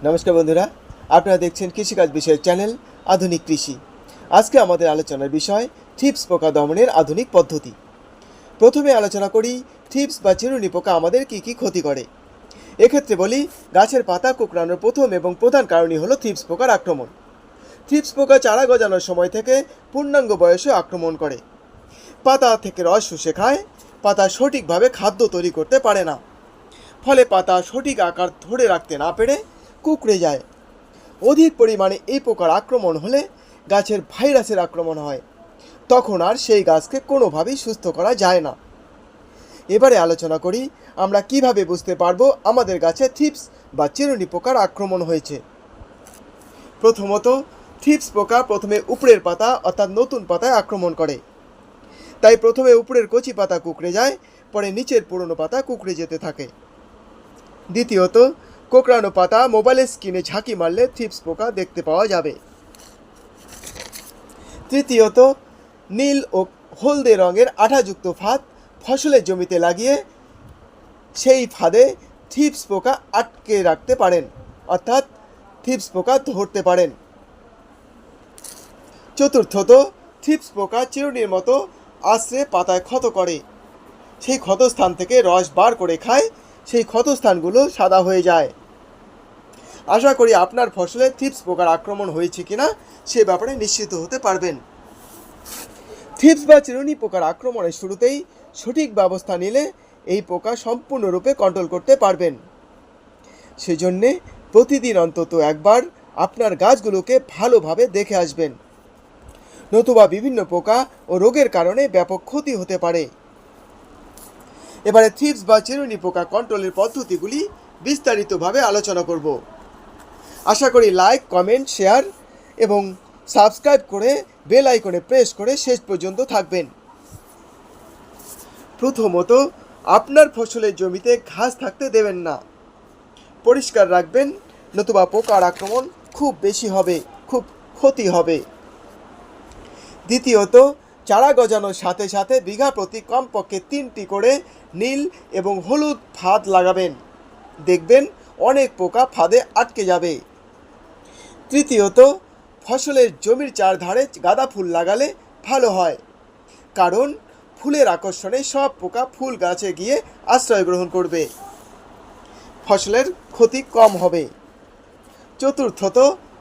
নমস্কার বন্ধুরা, আপনারা দেখছেন কৃষিকাজ বিষয়ক চ্যানেল আধুনিক কৃষি। আজকে আমাদের আলোচনার বিষয় থ্রিপস পোকা দমনের আধুনিক পদ্ধতি। প্রথমে আলোচনা করি থ্রিপস বা চিরুনি পোকা আমাদের কী কী ক্ষতি করে। এক্ষেত্রে বলি, গাছের পাতা কুঁকড়ানোর প্রথম এবং প্রধান কারণই হলো থ্রিপস পোকার আক্রমণ। থ্রিপস পোকা চারা গজানোর সময় থেকে পূর্ণাঙ্গ বয়সে আক্রমণ করে। পাতা থেকে রস শুষে খায়, পাতা সঠিকভাবে খাদ্য তৈরি করতে পারে না, ফলে পাতা সঠিক আকার ধরে রাখতে না পেরে কুঁকড়ে যায়। অধিক পরিমাণে এই পোকার আক্রমণ হলে গাছের ভাইরাসের আক্রমণ হয়, তখন আর সেই গাছকে কোনোভাবেই সুস্থ করা যায় না। এবারে আলোচনা করি আমরা কিভাবে বুঝতে পারবো আমাদের গাছে থ্রিপস বা চিরুনি পোকার আক্রমণ হয়েছে। প্রথমত, থ্রিপস পোকা প্রথমে উপরের পাতা অর্থাৎ নতুন পাতায় আক্রমণ করে। তাই প্রথমে উপরের কচি পাতা কুঁকড়ে যায়, পরে নিচের পুরনো পাতা কুঁকড়ে যেতে থাকে। দ্বিতীয়ত, কোঁকড়ানো পাতা মোবাইলের স্ক্রিনে ঝাঁকি মারলে থ্রিপস পোকা দেখতে পাওয়া যাবে। তৃতীয়ত, নীল ও হলদে রঙের আঠাযুক্ত ফাঁদ ফসলের জমিতে লাগিয়ে সেই ফাঁদে থ্রিপস পোকা আটকে রাখতে পারেন, অর্থাৎ থ্রিপস পোকা ধরতে পারেন। চতুর্থত, থ্রিপস পোকা চিরুনির মতো আশ্রে পাতায় ক্ষত করে। সেই ক্ষতস্থান থেকে রস বার করে খায়, সেই ক্ষতস্থানগুলো সাদা হয়ে যায়। আশা করি আপনার ফসলে থ্রিপস পোকার আক্রমণ হয়েছে কিনা সে ব্যাপারে নিশ্চিত হতে পারবেন। থ্রিপস বা চিরুনি পোকার আক্রমণের শুরুতেই সঠিক ব্যবস্থা নিলে এই পোকা সম্পূর্ণরূপে কন্ট্রোল করতে পারবেন। সেজন্যে প্রতিদিন অন্তত একবার আপনার গাছগুলোকে ভালোভাবে দেখে আসবেন, নতুবা বিভিন্ন পোকা ও রোগের কারণে ব্যাপক ক্ষতি হতে পারে। এবারে থ্রিপস বা চিরুনি পোকা কন্ট্রোলের পদ্ধতিগুলি বিস্তারিতভাবে আলোচনা করব। আশা করি লাইক, কমেন্ট, শেয়ার এবং সাবস্ক্রাইব করে বেল আইকনে প্রেস করে শেষ পর্যন্ত থাকবেন। প্রথমত, আপনার ফসলের জমিতে ঘাস থাকতে দেবেন না, পরিষ্কার রাখবেন, নতুবা পোকার আক্রমণ খুব বেশি হবে, খুব ক্ষতি হবে। দ্বিতীয়ত, চারা গজানোর সাথে সাথে বিঘা প্রতি কমপক্ষে 3টি করে নীল এবং হলুদ ফাঁদ লাগাবেন, দেখবেন অনেক পোকা ফাঁদে আটকে যাবে। তৃতীয়ত, ফসলের জমির চারধারে গাঁদা ফুল লাগালে ভালো হয়, কারণ ফুলের আকর্ষণে সব পোকা ফুল গাছে গিয়ে আশ্রয় গ্রহণ করবে, ফসলের ক্ষতি কম হবে। চতুর্থত,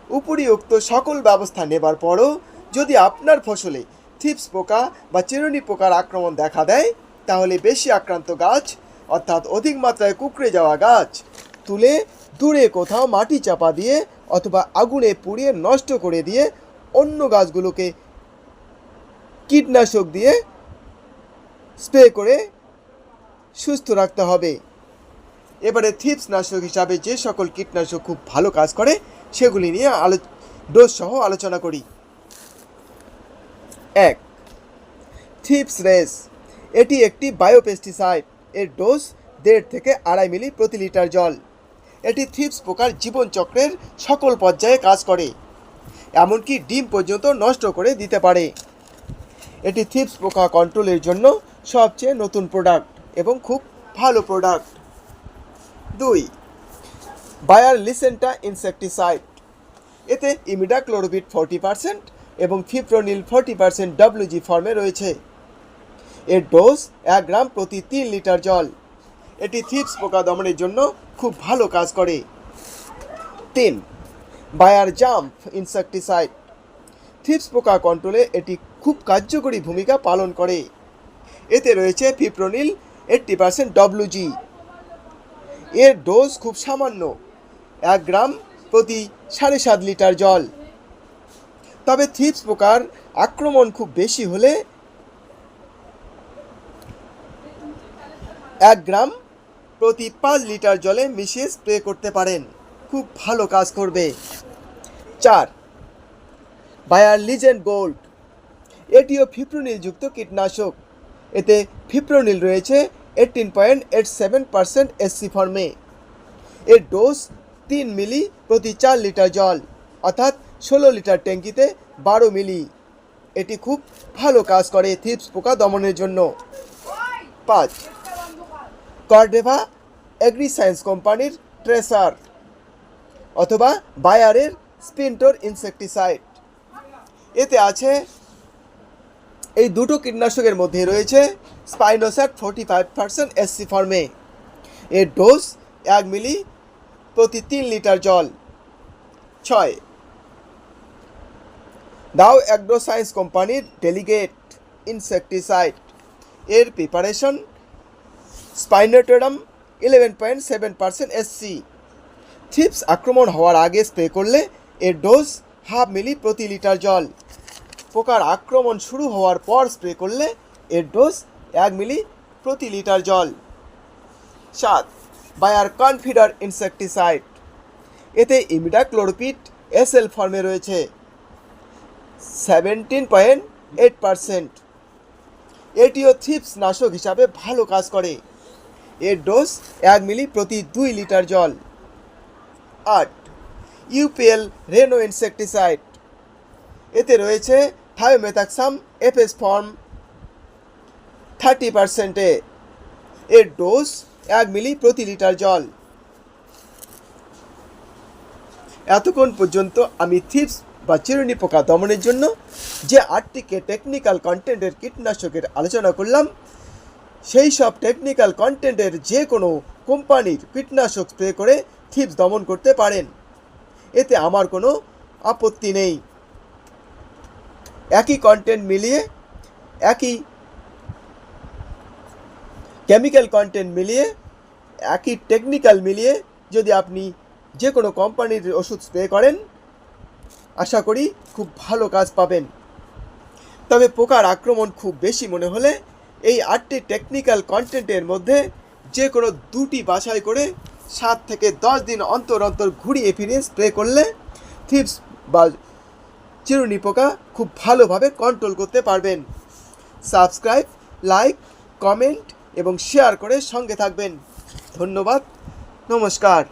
উপরিউক্ত সকল ব্যবস্থা নেবার পরও যদি আপনার ফসলে থ্রিপস পোকা বা চিরুনি পোকার আক্রমণ দেখা দেয়, তাহলে বেশি আক্রান্ত গাছ অর্থাৎ অধিক মাত্রায় কুঁকড়ে যাওয়া গাছ তুলে দূরে কোথাও মাটি চাপা দিয়ে অথবা আগুনে পুড়িয়ে নষ্ট করে দিয়ে অন্য গাছগুলোকে কীটনাশক দিয়ে স্প্রে করে সুস্থ রাখতে হবে। এবারে থ্রিপস নাশক হিসাবে যে সকল কীটনাশক খুব ভালো কাজ করে সেগুলি নিয়ে ডোজ সহ আলোচনা করি। 1. Thrips race. এটি একটি বায়োপেস্টিসাইড। এর ডোজ 1.5 থেকে 2.5 মিলি প্রতি লিটার জল। এটি থ্রিপস পোকার জীবনচক্রের সকল পর্যায়ে কাজ করে, এমনকি ডিম পর্যন্ত নষ্ট করে দিতে পারে। এটি থ্রিপস পোকা কন্ট্রোলের জন্য সবচেয়ে নতুন প্রোডাক্ট এবং খুব ভালো প্রোডাক্ট। 2. Bayer Lesenta insecticide. এতে ইমিডাক্লোরোপিড 40% এবং ফিপ্রোনিল 40% WG ফর্মে রয়েছে। এর ডোজ 1 গ্রাম প্রতি 3 লিটার জল। এটি থ্রিপস পোকা দমনের জন্য খুব ভালো কাজ করে। 3. Buyer jump insecticide. থ্রিপস পোকা কন্ট্রোলে এটি খুব কার্যকরী ভূমিকা পালন করে। এতে রয়েছে ফিপ্রোনিল 80% WG। এর ডোজ খুব সামান্য, 1 গ্রাম প্রতি 7.5 লিটার জল। তবে থ্রিপস পোকার আক্রমণ খুব বেশি হলে 1 গ্রাম প্রতি 5 লিটার জলে মিশিয়ে স্প্রে করতে পারেন, খুব ভালো কাজ করবে। 4. Bayer legend gold. এটিও ফিপ্রোনিলযুক্ত কীটনাশক। এতে ফিপ্রোনিল রয়েছে 18.87% SC ফর্মে। এর ডোজ 3 মিলি প্রতি 4 লিটার জল, অর্থাৎ 16 লিটার ট্যাঙ্কিতে 12 মিলি। এটি খুব ভালো কাজ করে থ্রিপস পোকা দমনের জন্য। 5. কর্ডেভা এগ্রিসায়েন্স কোম্পানির ট্রেসার অথবা বায়ারের স্পিনটোর ইনসেকটিসাইড। এতে আছে এই দুটো কীটনাশকের মধ্যে রয়েছে স্পাইনোস্যাট 45% SC ফর্মে। এর ডোজ 1 মিলি প্রতি 3 লিটার জল। 6 দাও অ্যাগ্রো সায়েন্স কোম্পানির ডেলিগেট ইনসেকটিসাইড। এর প্রিপারেশন স্পাইনোটোরাম 11.7% SC। থ্রিপস আক্রমণ হওয়ার আগে স্প্রে করলে এর ডোজ 1/2 মিলি প্রতি লিটার জল। পোকার আক্রমণ শুরু হওয়ার পর স্প্রে করলে এর ডোজ 1 মিলি প্রতি লিটার জল। 7 বায়ার কনফিডার ইনসেকটিসাইড। এতে ইমিডাক্লোরপিড SL ফর্মে রয়েছে 17.8%। এটিও থ্রিপস নাশক হিসাবে ভালো কাজ করে। এর ডোজ 1 মিলি প্রতি 2 লিটার জল। 8 UPL রেনো ইনসেকটিসাইড। এতে রয়েছে থায়োমেথাক্সাম FS ফর্ম 30%। এর ডোজ 1 মিলি প্রতি লিটার জল। এতক্ষণ পর্যন্ত আমি থ্রিপস বা চিরুনি পোকা দমনের জন্য যে 8টি টেকনিক্যাল কন্টেন্টের কীটনাশকের আলোচনা করলাম, সেই সব টেকনিক্যাল কন্টেন্টের যে কোনো কোম্পানির কীটনাশক স্প্রে করে থ্রিপস দমন করতে পারেন। এতে আমার কোনো আপত্তি নেই। একই কন্টেন্ট মিলিয়ে, একই কেমিক্যাল কন্টেন্ট মিলিয়ে, একই টেকনিক্যাল মিলিয়ে যদি আপনি যে কোনো কোম্পানির ওষুধ স্প্রে করেন, আশা করি খুব ভালো কাজ পাবেন। তবে পোকার আক্রমণ খুব বেশি মনে হলে এই 8টি টেকনিক্যাল কন্টেন্টের মধ্যে যে কোনো 2টি বাছাই করে 7 থেকে 10 দিন অন্তর অন্তর ঘুরিয়ে ফিরিয়ে স্প্রে করলে থ্রিপস বা চিরুনি পোকা খুব ভালোভাবে কন্ট্রোল করতে পারবেন। সাবস্ক্রাইব, লাইক, কমেন্ট এবং শেয়ার করে সঙ্গে থাকবেন। ধন্যবাদ, নমস্কার।